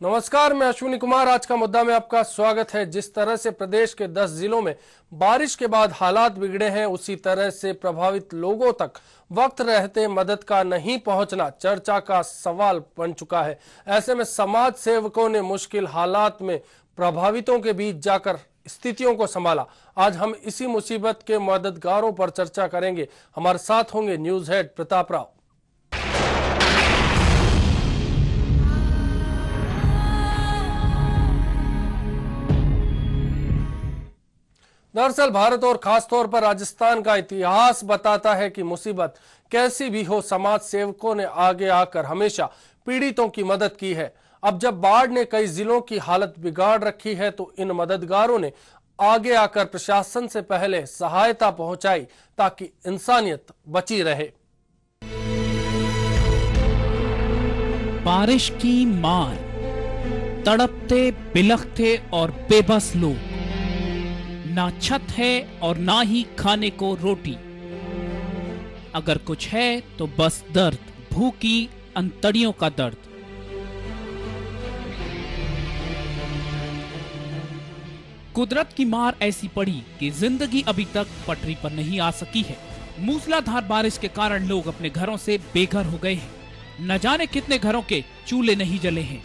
नमस्कार, मैं अश्विनी कुमार। आज का मुद्दा में आपका स्वागत है। जिस तरह से प्रदेश के 10 जिलों में बारिश के बाद हालात बिगड़े हैं, उसी तरह से प्रभावित लोगों तक वक्त रहते मदद का नहीं पहुंचना चर्चा का सवाल बन चुका है। ऐसे में समाज सेवकों ने मुश्किल हालात में प्रभावितों के बीच जाकर स्थितियों को संभाला। आज हम इसी मुसीबत के मददगारों पर चर्चा करेंगे। हमारे साथ होंगे न्यूज हेड प्रताप राव। दरअसल भारत और खासतौर पर राजस्थान का इतिहास बताता है कि मुसीबत कैसी भी हो, समाज सेवकों ने आगे आकर हमेशा पीड़ितों की मदद की है। अब जब बाढ़ ने कई जिलों की हालत बिगाड़ रखी है, तो इन मददगारों ने आगे आकर प्रशासन से पहले सहायता पहुंचाई ताकि इंसानियत बची रहे। बारिश की मार, तड़पते बिलखते और बेबस लोग, ना छत है और ना ही खाने को रोटी। अगर कुछ है तो बस दर्द, भूखी अंतड़ियों का दर्द। कुदरत की मार ऐसी पड़ी कि जिंदगी अभी तक पटरी पर नहीं आ सकी है। मूसलाधार बारिश के कारण लोग अपने घरों से बेघर हो गए हैं। न जाने कितने घरों के चूल्हे नहीं जले हैं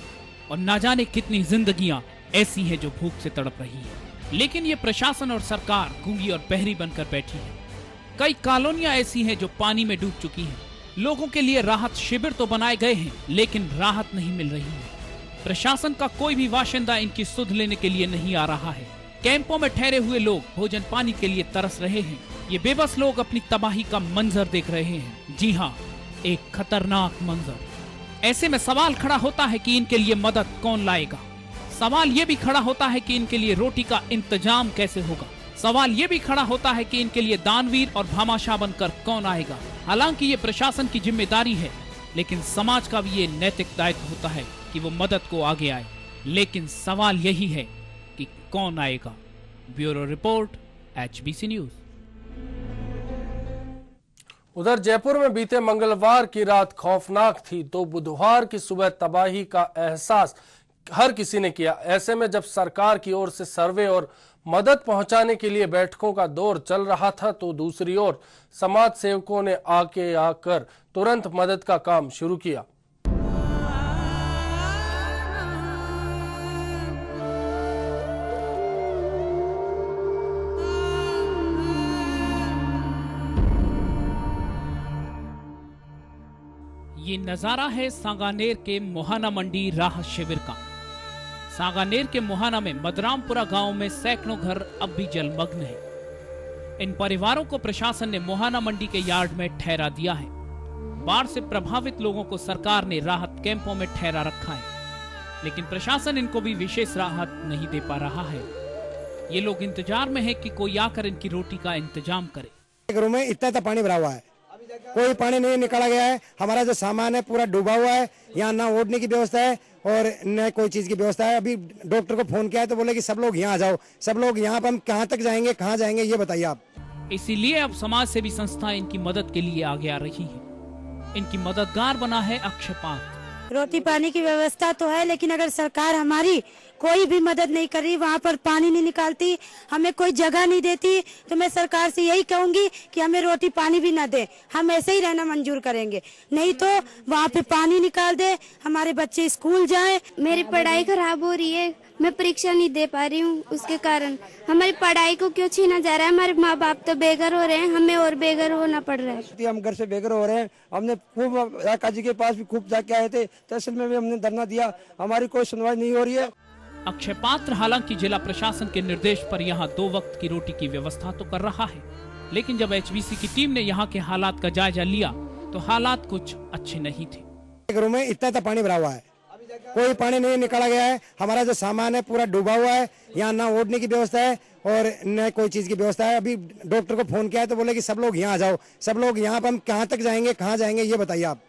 और न जाने कितनी जिंदगियां ऐसी हैं जो भूख से तड़प रही हैं। लेकिन ये प्रशासन और सरकार गूंगी और बहरी बनकर बैठी है। कई कॉलोनियां ऐसी हैं जो पानी में डूब चुकी हैं। लोगों के लिए राहत शिविर तो बनाए गए हैं, लेकिन राहत नहीं मिल रही है। प्रशासन का कोई भी बाशिंदा इनकी सुध लेने के लिए नहीं आ रहा है। कैंपों में ठहरे हुए लोग भोजन पानी के लिए तरस रहे हैं। ये बेबस लोग अपनी तबाही का मंजर देख रहे हैं। जी हाँ, एक खतरनाक मंजर। ऐसे में सवाल खड़ा होता है कि इनके लिए मदद कौन लाएगा। सवाल ये भी खड़ा होता है कि इनके लिए रोटी का इंतजाम कैसे होगा। सवाल ये भी खड़ा होता है कि इनके लिए दानवीर और भामाशाह बनकर कौन आएगा। हालांकि ये प्रशासन की जिम्मेदारी है, लेकिन समाज का भी ये नैतिक दायित्व होता है कि वो मदद को आगे आए। लेकिन सवाल यही है कि कौन आएगा। Bureau report, HBC news. उधर जयपुर में बीते मंगलवार की रात खौफनाक थी, तो बुधवार की सुबह तबाही का एहसास हर किसी ने किया। ऐसे में जब सरकार की ओर से सर्वे और मदद पहुंचाने के लिए बैठकों का दौर चल रहा था, तो दूसरी ओर समाज सेवकों ने आके आकर तुरंत मदद का काम शुरू किया। ये नजारा है सांगानेर के मोहाना मंडी राहत शिविर का। सांगानेर के मोहाना में मदरामपुरा गांव में सैकड़ों घर अब भी जलमग्न हैं। इन परिवारों को प्रशासन ने मोहाना मंडी के यार्ड में ठहरा दिया है। बाढ़ से प्रभावित लोगों को सरकार ने राहत कैंपों में ठहरा रखा है, लेकिन प्रशासन इनको भी विशेष राहत नहीं दे पा रहा है। ये लोग इंतजार में है कि कोई आकर इनकी रोटी का इंतजाम करे। घरों में इतना पानी भरा हुआ है, कोई पानी नहीं निकाला गया है। हमारा जो सामान है पूरा डूबा हुआ है। यहाँ ना ओढ़ने की व्यवस्था है और न कोई चीज की व्यवस्था है। अभी डॉक्टर को फोन किया है तो बोले कि सब लोग यहाँ आ जाओ। सब लोग यहाँ पर हम कहाँ तक जाएंगे, कहाँ जाएंगे, ये बताइए आप। इसीलिए अब समाज सेवी संस्थाएं इनकी मदद के लिए आगे आ रही हैं। इनकी मददगार बना है अक्षय पात्र। रोटी पानी की व्यवस्था तो है, लेकिन अगर सरकार हमारी कोई भी मदद नहीं कर रही, वहाँ पर पानी नहीं निकालती, हमें कोई जगह नहीं देती, तो मैं सरकार से यही कहूंगी कि हमें रोटी पानी भी ना दे। हम ऐसे ही रहना मंजूर करेंगे, नहीं तो वहाँ पे पानी निकाल दे, हमारे बच्चे स्कूल जाएं। मेरी पढ़ाई खराब हो रही है, मैं परीक्षा नहीं दे पा रही हूँ। उसके कारण हमारी पढ़ाई को क्यों छीना जा रहा है। हमारे माँ बाप तो बेघर हो रहे हैं, हमें और बेघर होना पड़ रहा है। हम घर से बेघर हो रहे हैं। हमने खूब राका जी के पास भी खूब जाके आए थे, तहसील में भी हमने धरना दिया, हमारी कोई सुनवाई नहीं हो रही है। अक्षय पात्र हालांकि जिला प्रशासन के निर्देश पर यहाँ 2 वक्त की रोटी की व्यवस्था तो कर रहा है, लेकिन जब HBC की टीम ने यहाँ के हालात का जायजा लिया तो हालात कुछ अच्छे नहीं थे। घरों में इतना पानी भरा हुआ है, कोई पानी नहीं निकाला गया है। हमारा जो सामान है पूरा डूबा हुआ है। यहाँ ना ओढ़ने की व्यवस्था है और न कोई चीज की व्यवस्था है। अभी डॉक्टर को फोन किया है तो बोले कि सब लोग यहाँ आ जाओ। सब लोग यहाँ पर हम कहाँ तक जाएंगे, कहाँ जाएंगे, ये बताइए आप।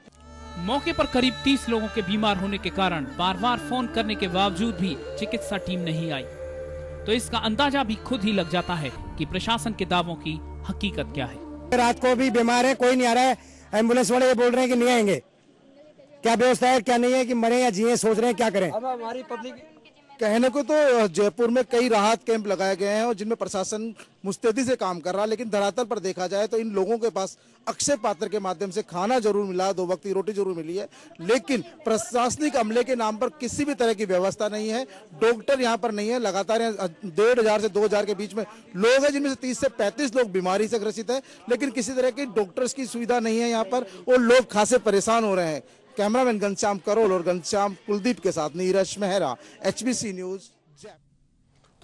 मौके पर करीब 30 लोगों के बीमार होने के कारण बार बार फोन करने के बावजूद भी चिकित्सा टीम नहीं आई, तो इसका अंदाजा भी खुद ही लग जाता है कि प्रशासन के दावों की हकीकत क्या है। रात को भी बीमार है, कोई नहीं आ रहा है। एम्बुलेंस वाले ये बोल रहे हैं कि नहीं आएंगे। क्या व्यवस्था है क्या नहीं है, कि मरे या जिए, सोच रहे हैं क्या करें। अब हमारी पब्लिक कहने को तो जयपुर में कई राहत कैंप लगाए गए हैं और जिनमें प्रशासन मुस्तैदी से काम कर रहा है, लेकिन धरातल पर देखा जाए तो इन लोगों के पास अक्षय पात्र के माध्यम से खाना जरूर मिला, 2 वक्त की रोटी जरूर मिली है, लेकिन प्रशासनिक अमले के नाम पर किसी भी तरह की व्यवस्था नहीं है। डॉक्टर यहाँ पर नहीं है। लगातार 1500 से 2000 के बीच में लोग हैं, जिनमें से 30 से 35 लोग बीमारी से ग्रसित है, लेकिन किसी तरह की डॉक्टर्स की सुविधा नहीं है यहाँ पर और लोग खासे परेशान हो रहे हैं। कैमरामैन घनश्याम करोल और घनश्याम कुलदीप के साथ नीरज मेहरा, HBC न्यूज।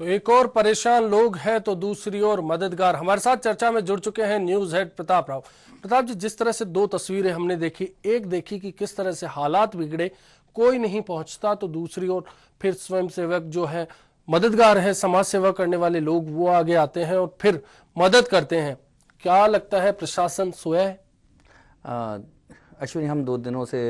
तो एक और परेशान लोग हैं तो दूसरी ओर मददगार। हमारे साथ चर्चा में जुड़ चुके हैं न्यूज हेड प्रताप राव। प्रताप जी, जिस तरह से 2 तस्वीरें हमने देखी, एक देखी कि किस तरह से हालात बिगड़े, कोई नहीं पहुंचता, तो दूसरी ओर फिर स्वयंसेवक जो है, मददगार है, समाज सेवा करने वाले लोग, वो आगे आते हैं और फिर मदद करते हैं। क्या लगता है प्रशासन सोया है? अश्विनी, हम 2 दिनों से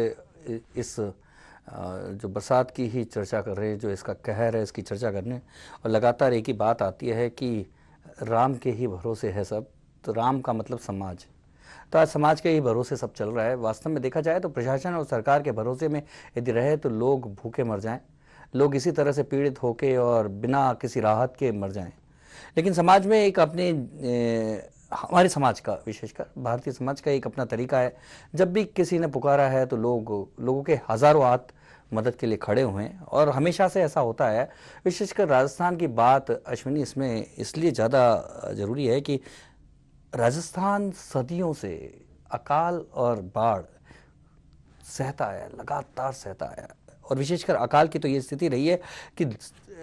इस जो बरसात की ही चर्चा कर रहे हैं, जो इसका कहर है इसकी चर्चा करने, और लगातार एक ही बात आती है कि राम के ही भरोसे है सब। तो राम का मतलब समाज, तो आज समाज के ही भरोसे सब चल रहा है। वास्तव में देखा जाए तो प्रशासन और सरकार के भरोसे में यदि रहे तो लोग भूखे मर जाएं, लोग इसी तरह से पीड़ित होके और बिना किसी राहत के मर जाएं। लेकिन समाज में एक अपने हमारे समाज का, विशेषकर भारतीय समाज का एक अपना तरीका है। जब भी किसी ने पुकारा है तो लोगों के हजारों हाथ मदद के लिए खड़े हुए हैं और हमेशा से ऐसा होता है। विशेषकर राजस्थान की बात अश्विनी इसमें इसलिए ज़्यादा ज़रूरी है कि राजस्थान सदियों से अकाल और बाढ़ सहता है, लगातार सहता है। और विशेषकर अकाल की तो ये स्थिति रही है कि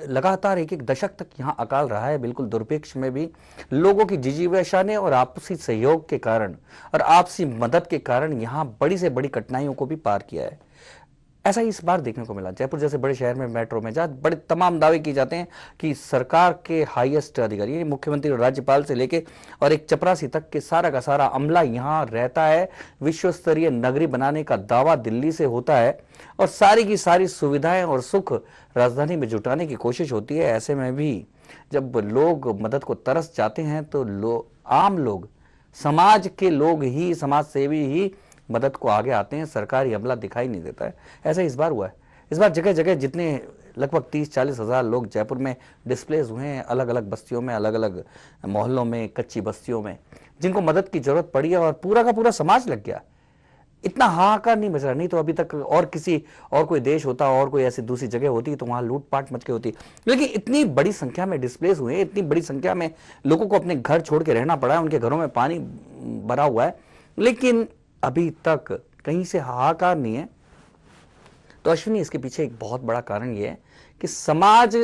लगातार 1 दशक तक यहाँ अकाल रहा है। बिल्कुल दुर्भिक्ष में भी लोगों की जिजीविका ने और आपसी सहयोग के कारण और आपसी मदद के कारण यहाँ बड़ी से बड़ी कठिनाइयों को भी पार किया है। ऐसा ही इस बार देखने को मिला। जयपुर जैसे बड़े शहर में, मेट्रो में, जहाँ बड़े तमाम दावे किए जाते हैं कि सरकार के हाईएस्ट अधिकारी, मुख्यमंत्री और राज्यपाल से लेके और एक चपरासी तक के सारा का सारा अमला यहाँ रहता है। विश्व स्तरीय नगरी बनाने का दावा दिल्ली से होता है और सारी की सारी सुविधाएं और सुख राजधानी में जुटाने की कोशिश होती है। ऐसे में भी जब लोग मदद को तरस जाते हैं तो आम लोग, समाज के लोग ही, समाज सेवी ही मदद को आगे आते हैं। सरकारी अमला दिखाई नहीं देता है। ऐसा इस बार हुआ है। इस बार जगह जगह जितने लगभग 30-40 हज़ार लोग जयपुर में डिस्प्लेस हुए हैं, अलग अलग बस्तियों में, अलग अलग मोहल्लों में, कच्ची बस्तियों में, जिनको मदद की जरूरत पड़ी है और पूरा का पूरा समाज लग गया। इतना हाहाकार नहीं मच रहा। नहीं तो अभी तक और कोई देश होता और कोई ऐसी दूसरी जगह होती तो वहां लूटपाट मच गई होती। लेकिन इतनी बड़ी संख्या में डिस्प्लेस हुए, इतनी बड़ी संख्या में लोगों को अपने घर छोड़ के रहना पड़ा है, उनके घरों में पानी भरा हुआ है, लेकिन अभी तक कहीं से हाहाकार नहीं है। तो अश्विनी, इसके पीछे एक बहुत बड़ा कारण यह है कि समाज,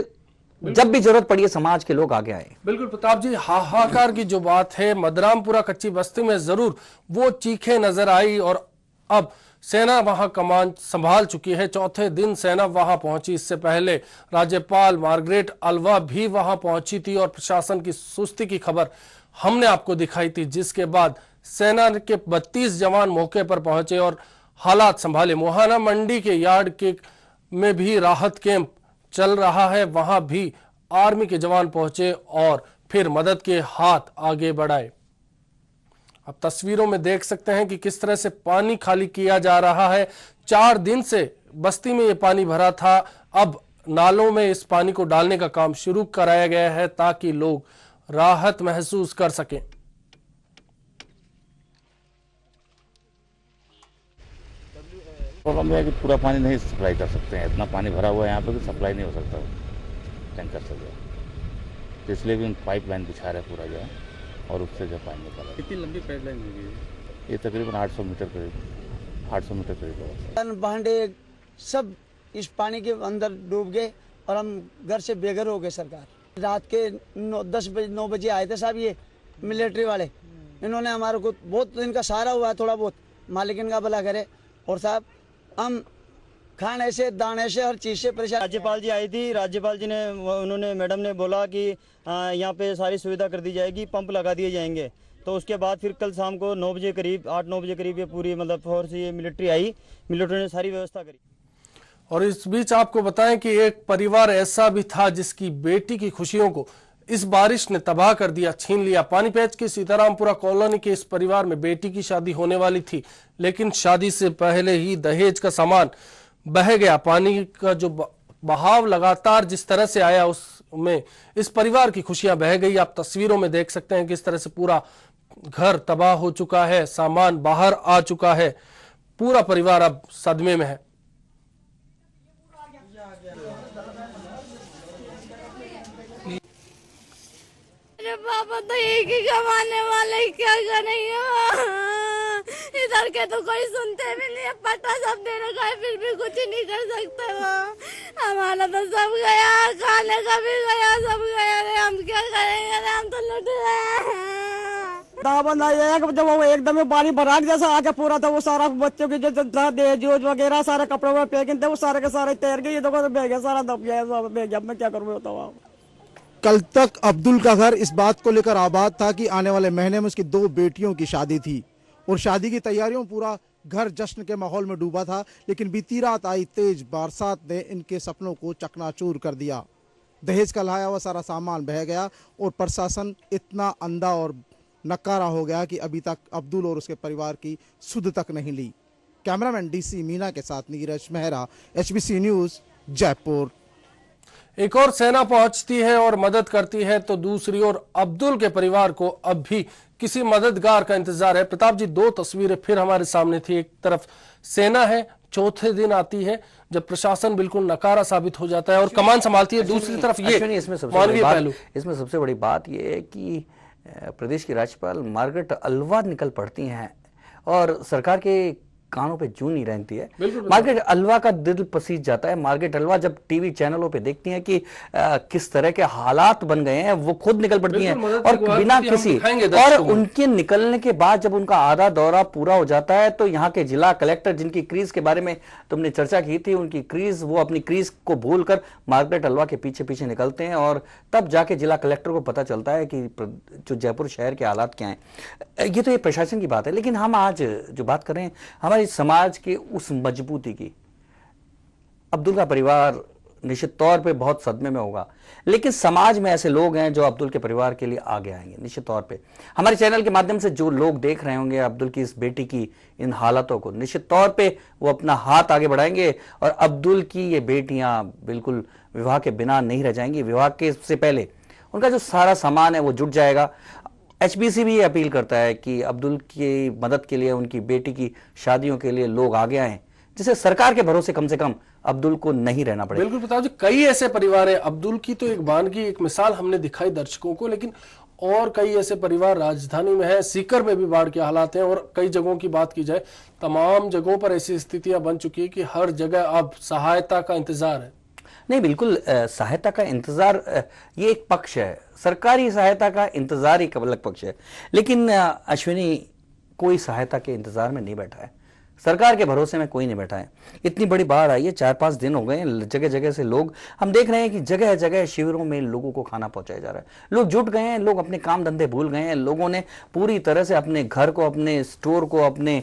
जब भी जरूरत पड़ी है समाज के लोग आगे आए। बिल्कुल प्रताप जी, हाहाकार की जो बात है, मदरामपुरा कच्ची बस्ती में जरूर वो चीखें नजर आई और अब सेना वहां कमान संभाल चुकी है। 4थे दिन सेना वहां पहुंची। इससे पहले राज्यपाल मार्गरेट अल्वा भी वहां पहुंची थी और प्रशासन की सुस्ती की खबर हमने आपको दिखाई थी, जिसके बाद सेना के 32 जवान मौके पर पहुंचे और हालात संभाले। मोहाना मंडी के यार्ड के में भी राहत कैंप चल रहा है, वहां भी आर्मी के जवान पहुंचे और फिर मदद के हाथ आगे बढ़ाए। अब तस्वीरों में देख सकते हैं कि किस तरह से पानी खाली किया जा रहा है। 4 दिन से बस्ती में ये पानी भरा था, अब नालों में इस पानी को डालने का काम शुरू कराया गया है ताकि लोग राहत महसूस कर सकें। प्रॉब्लम है कि पूरा पानी नहीं सप्लाई कर सकते हैं। इतना पानी भरा हुआ है यहाँ पे कि सप्लाई नहीं हो सकता टैंकर से जो, तो इसलिए भी पाइपलाइन बिछा रहे पूरा जो है और उससे जो पानी निकाला। कितनी लंबी पाइपलाइन होगी ये? तकरीबन 800 मीटर करीब। भांडे सब इस पानी के अंदर डूब गए और हम घर से बेघर हो गए। सरकार रात के 9 बजे आए थे साहब, ये मिलिट्री वाले, इन्होंने हमारे को बहुत, इनका सहारा हुआ है थोड़ा बहुत, मालिक इनका भला करे। और साहब हम खाने से, दाने से, हर चीज़ से परेशान। राज्यपाल जी आई थी, राज्यपाल जी ने, उन्होंने, मैडम ने बोला कि यहाँ पे सारी सुविधा कर दी जाएगी, पंप लगा दिए जाएंगे। तो उसके बाद फिर कल शाम को 9 बजे करीब, 8-9 बजे करीब ये पूरी मतलब फोर्स, ये मिलिट्री आई, मिलिट्री ने सारी व्यवस्था करी। और इस बीच आपको बताएं कि एक परिवार ऐसा भी था जिसकी बेटी की खुशियों को इस बारिश ने तबाह कर दिया, छीन लिया। पानीपत के सीतारामपुरा कॉलोनी के इस परिवार में बेटी की शादी होने वाली थी, लेकिन शादी से पहले ही दहेज का सामान बह गया। पानी का जो बहाव लगातार जिस तरह से आया, उसमें इस परिवार की खुशियां बह गई। आप तस्वीरों में देख सकते हैं किस तरह से पूरा घर तबाह हो चुका है, सामान बाहर आ चुका है, पूरा परिवार अब सदमे में है। मेरे पापा तो एक ही कमाने वाले, क्या करेंगे? इधर के तो कोई सुनते भी नहीं है, पट्टा सब देने का है, फिर भी कुछ नहीं कर सकते वो। हमारा तो सब गया, खाने का भी गया, सब गया रे, हम क्या करेंगे रे, हम तो लुट गए। जब वो एकदम पानी भराक जैसा आके पूरा था, वो सारा बच्चों की जो दहेज वगैरह सारे कपड़ों में पैकिंग थे, वो सारे के सारे तैर गए। ये देखो बह गया, सारा दब गया, सब बह गया। मैं क्या करूँ बताओ। कल तक अब्दुल का घर इस बात को लेकर आबाद था कि आने वाले महीने में उसकी 2 बेटियों की शादी थी और शादी की तैयारियों में पूरा घर जश्न के माहौल में डूबा था। लेकिन बीती रात आई तेज बरसात ने इनके सपनों को चकनाचूर कर दिया। दहेज का लाया हुआ सारा सामान बह गया और प्रशासन इतना अंधा और नकारा हो गया कि अभी तक अब्दुल और उसके परिवार की सुध तक नहीं ली। कैमरामैन डीसी मीना के साथ नीरज मेहरा, HBC न्यूज, जयपुर। एक और सेना पहुंचती है और मदद करती है, तो दूसरी ओर अब्दुल के परिवार को अब भी किसी मददगार का इंतजार है। प्रताप जी, 2 तस्वीरें फिर हमारे सामने थी। एक तरफ सेना है, चौथे दिन आती है जब प्रशासन बिल्कुल नकारा साबित हो जाता है और कमान संभालती है। दूसरी तरफ ये मानवीय पहलू। इसमें सबसे बड़ी बात यह है कि प्रदेश की राज्यपाल मार्गरेट अल्वा निकल पड़ती हैं और सरकार के कानों पे जूं नहीं रहती है। मार्गरेट अल्वा का दिल पसीज जाता है। मार्गरेट अल्वा जब टीवी चैनलों पे देखती हैं कि किस तरह के हालात बन गए हैं, वो खुद निकल पड़ती हैं और बिना किसी, और उनके निकलने के बाद जब उनका आधा दौरा पूरा हो जाता है तो यहाँ के जिला कलेक्टर, जिनकी क्रीज के बारे में तुमने चर्चा की थी, उनकी क्रीज, वो अपनी क्रीज को भूलकर मार्गरेट अल्वा के पीछे पीछे निकलते हैं और तब जाके जिला कलेक्टर को पता चलता है कि जो जयपुर शहर के हालात क्या हैं। ये तो ये प्रशासन की बात है, लेकिन हम आज जो बात कर रहे हैं हमारी समाज के उस मजबूती की। अब्दुल का परिवार निश्चित तौर पे बहुत सदमे में होगा, लेकिन समाज में ऐसे लोग हैं जो अब्दुल के परिवार के लिए आगे आएंगे। निश्चित तौर पे हमारे चैनल के माध्यम से जो लोग देख रहे होंगे अब्दुल की इस बेटी की इन हालातों को, निश्चित तौर पे वो अपना हाथ आगे बढ़ाएंगे और अब्दुल की ये बेटियां बिल्कुल विवाह के बिना नहीं रह जाएंगी। विवाह के से पहले उनका जो सारा सामान है वो जुट जाएगा। HBC भी ये अपील करता है कि अब्दुल की मदद के लिए, उनकी बेटी की शादियों के लिए लोग आगे आए, जिससे सरकार के भरोसे कम से कम अब्दुल को नहीं रहना पड़े। बिल्कुल प्रताप जी, कई ऐसे परिवार हैं। अब्दुल की तो एक बानगी, एक मिसाल हमने दिखाई दर्शकों को, लेकिन और कई ऐसे परिवार राजधानी में है, सीकर में भी बाढ़ के हालात हैं और कई जगहों की बात की जाए, तमाम जगहों पर ऐसी स्थितियां बन चुकी है कि हर जगह अब सहायता का इंतजार है। नहीं, बिल्कुल सहायता का इंतजार ये एक पक्ष है, सरकारी सहायता का इंतजार एक अलग पक्ष है, लेकिन अश्विनी कोई सहायता के इंतजार में नहीं बैठा है, सरकार के भरोसे में कोई नहीं बैठा है। इतनी बड़ी बाढ़ आई है, 4-5 दिन हो गए, जगह जगह से लोग, हम देख रहे हैं कि जगह जगह शिविरों में लोगों को खाना पहुंचाया जा रहा है। लोग जुट गए हैं, लोग अपने काम धंधे भूल गए हैं, लोगों ने पूरी तरह से अपने घर को, अपने स्टोर को, अपने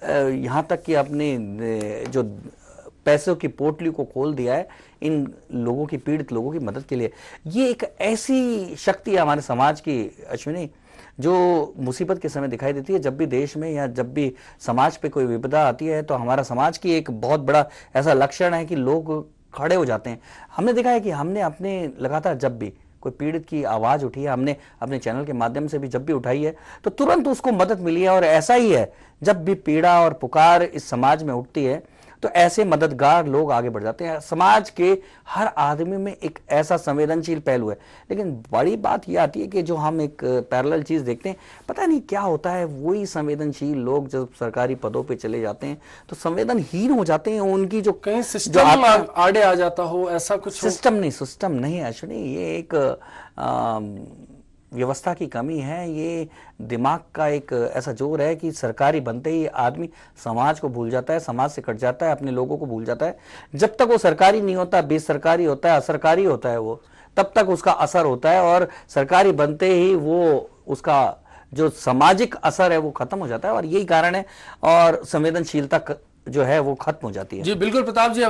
यहाँ तक कि अपने जो पैसों की पोटली को खोल दिया है इन लोगों की, पीड़ित लोगों की मदद के लिए। ये एक ऐसी शक्ति है हमारे समाज की अश्विनी, जो मुसीबत के समय दिखाई देती है। जब भी देश में या जब भी समाज पे कोई विपदा आती है तो हमारा समाज की एक बहुत बड़ा ऐसा लक्षण है कि लोग खड़े हो जाते हैं। हमने देखा है कि हमने अपने लगातार जब भी कोई पीड़ित की आवाज़ उठी है, हमने अपने चैनल के माध्यम से भी जब भी उठाई है तो तुरंत उसको मदद मिली है। और ऐसा ही है, जब भी पीड़ा और पुकार इस समाज में उठती है तो ऐसे मददगार लोग आगे बढ़ जाते हैं। समाज के हर आदमी में एक ऐसा संवेदनशील पहलू है, लेकिन बड़ी बात यह आती है कि जो हम एक पैरेलल चीज देखते हैं, पता नहीं क्या होता है, वही संवेदनशील लोग जब सरकारी पदों पे चले जाते हैं तो संवेदनहीन हो जाते हैं। उनकी जो कहीं सिस्टम आड़े आ जाता हो, ऐसा कुछ सिस्टम नहीं अश्विनी, ये एक व्यवस्था की कमी है, ये दिमाग का एक ऐसा जोर है कि सरकारी बनते ही आदमी समाज को भूल जाता है, समाज से कट जाता है, अपने लोगों को भूल जाता है। जब तक वो सरकारी नहीं होता, बेसरकारी होता है, असरकारी होता है वो, तब तक उसका असर होता है और सरकारी बनते ही वो उसका जो सामाजिक असर है वो खत्म हो जाता है और यही कारण है और संवेदनशीलता जो है वो खत्म हो जाती है। जी बिल्कुल प्रताप जी।